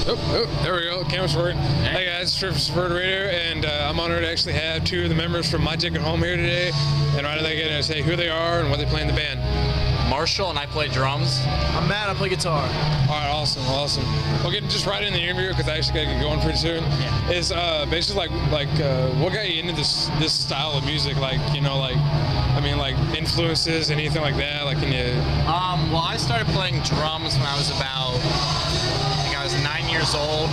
There we go. Camera's working. Hey guys, it's Trip for Subverted Radio, and I'm honored to actually have two of the members from My Ticket Home here today. And right now they're going to say who they are and what they play in the band. Marshall, and I play drums. I'm Matt, I play guitar. All right, awesome. We'll get just right in the interview because I actually got to get going pretty soon. Yeah. Is basically like what got you into this style of music? Like, you know, like influences, anything like that? Like, can you? Well, I started playing drums when I was about, I think I was 9 years old,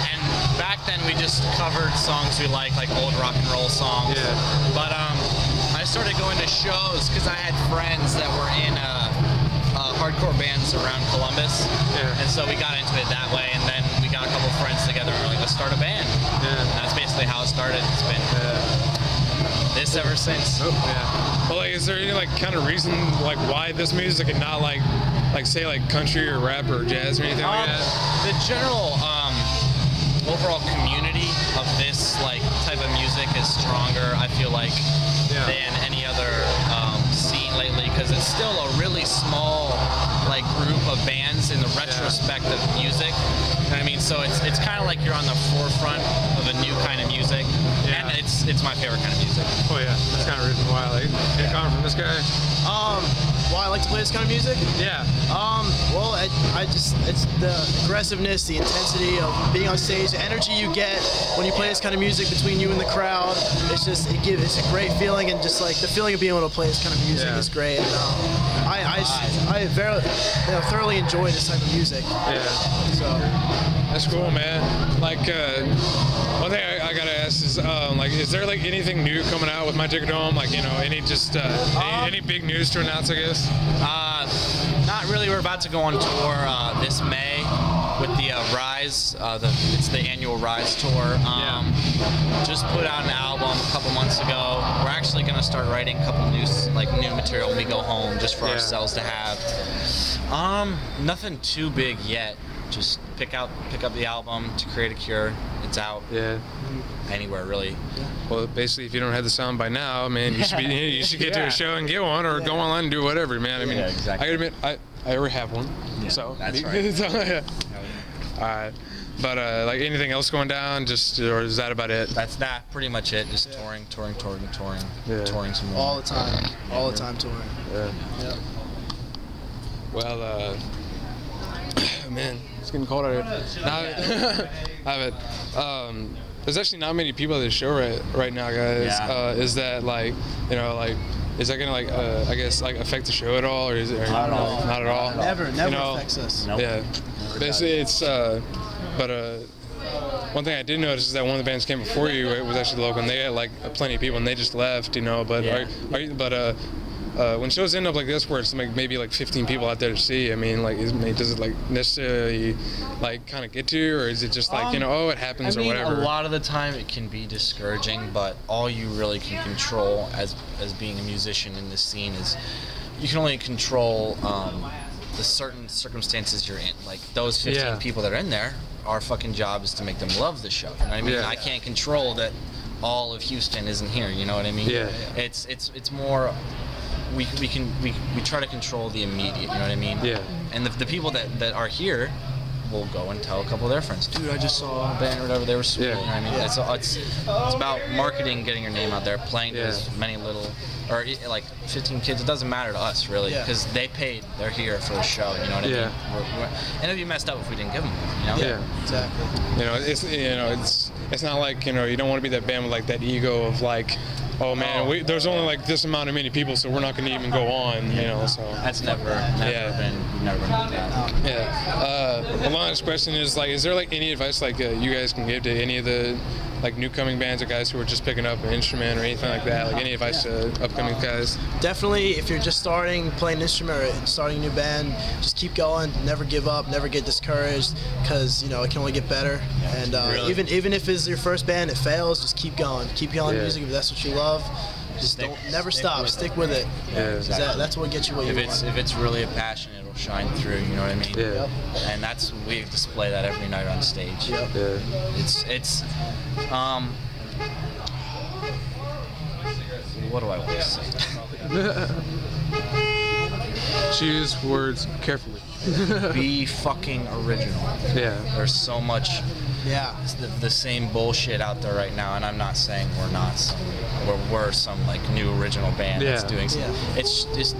and back then we just covered songs we like old rock and roll songs. Yeah. But I started going to shows because I had friends that were in hardcore bands around Columbus. Yeah. And so we got into it that way, and then we got a couple friends together and we're like, let's start a band. Yeah. And that's basically how it started. It's been this ever since. Oh, yeah. Well, like, is there any kind of reason why this music and not like say country or rap or jazz or anything like that? The general overall community of this type of music is stronger, I feel like, than any other scene lately, because it's still a really small group of bands in the retrospect of music. I mean, so it's kind of like you're on the forefront of a new kind of music, and it's my favorite kind of music. Oh yeah, that's kind of the reason why. Get coming from this guy. Why I like to play this kind of music? Yeah. Well, I just, it's the aggressiveness, the intensity of being on stage, the energy you get when you play this kind of music between you and the crowd. It's just, it's a great feeling, and just the feeling of being able to play this kind of music is great. And, I very thoroughly enjoy this type of music. Yeah. So. That's cool, man. One thing I gotta ask is, is there anything new coming out with My Ticket Home? Any big news to announce? I guess. Not really. We're about to go on tour this May with the Rise. It's the annual Rise tour. Just put out an album a couple months ago. We're actually gonna start writing a couple new material when we go home, just for ourselves to have. Nothing too big yet. Just pick up the album, To Create a Cure. It's out. Yeah. Anywhere really. Well, basically, if you don't have the sound by now, man, you should get to a show and get one, or go online and do whatever, man. I mean, exactly. I gotta admit, I already have one. Yeah, so that's right. All right. But anything else going down, or is that about it? That's pretty much it. Just touring, Yeah. touring some more. All the time. All the time touring. Yeah. Yep. Well, man, it's getting cold out here. There's actually not many people at the show right now, guys. Yeah. Is that is that gonna I guess affect the show at all, or is it? Not at all. Not at all. Never affects us. Nope. Yeah. Basically, it's one thing I did notice is that one of the bands came before you. It was actually local, and they had plenty of people, and they just left, But when shows end up like this, where it's maybe 15 people out there to see, I mean, does it necessarily kind of get to you, or is it just it happens or whatever? A lot of the time it can be discouraging, but all you really can control as being a musician in this scene is you can only control the certain circumstances you're in. Those 15 people that are in there, our fucking job is to make them love the show. You know what I mean? I can't control that all of Houston isn't here. You know what I mean? Yeah. It's more. We try to control the immediate, you know what I mean? Yeah. And the people that are here will go and tell a couple of their friends, dude, I just saw a band or whatever, they were sweet. Yeah. You know what I mean? It's about marketing, getting your name out there, playing to as many little, or 15 kids. It doesn't matter to us really, because they paid, they're here for a show. You know what I mean? And it'd be messed up if we didn't give them. Yeah. Exactly. It's not you don't want to be that band with that ego of oh man, there's only this amount of many people, so we're not going to even go on, So that's never been that. Yeah. The last question is is there any advice you guys can give to any of the new coming bands or guys who are just picking up an instrument or anything like that? Any advice to upcoming guys? Definitely, if you're just starting playing an instrument or starting a new band, just keep going. Never give up. Never get discouraged, because it can only get better. And even if it's your first band, it fails, just keep going. Keep yelling music if that's what you love. Just never stop. Stick with it. Yeah. Exactly. That's what gets you what you want. If it's really a passion, it'll shine through. You know what I mean? Yeah. And we display that every night on stage. Yep. Yeah. It's what do I want to say? Choose words carefully. Be fucking original. Yeah. There's so much Yeah. the same bullshit out there right now, and I'm not saying we're some like new original band that's Yeah. doing something. Yeah. It's just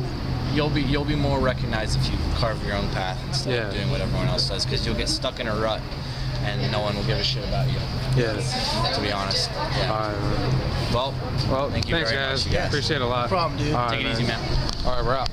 you'll be more recognized if you carve your own path instead of doing what everyone else does, because you'll get stuck in a rut and no one will give a shit about you. Yeah. To be honest. Yeah. All right. Well, Well, thank you thanks, very guys. much, you guys. Appreciate it a lot. No problem, dude. All right, Take it easy, man. All right, we're out.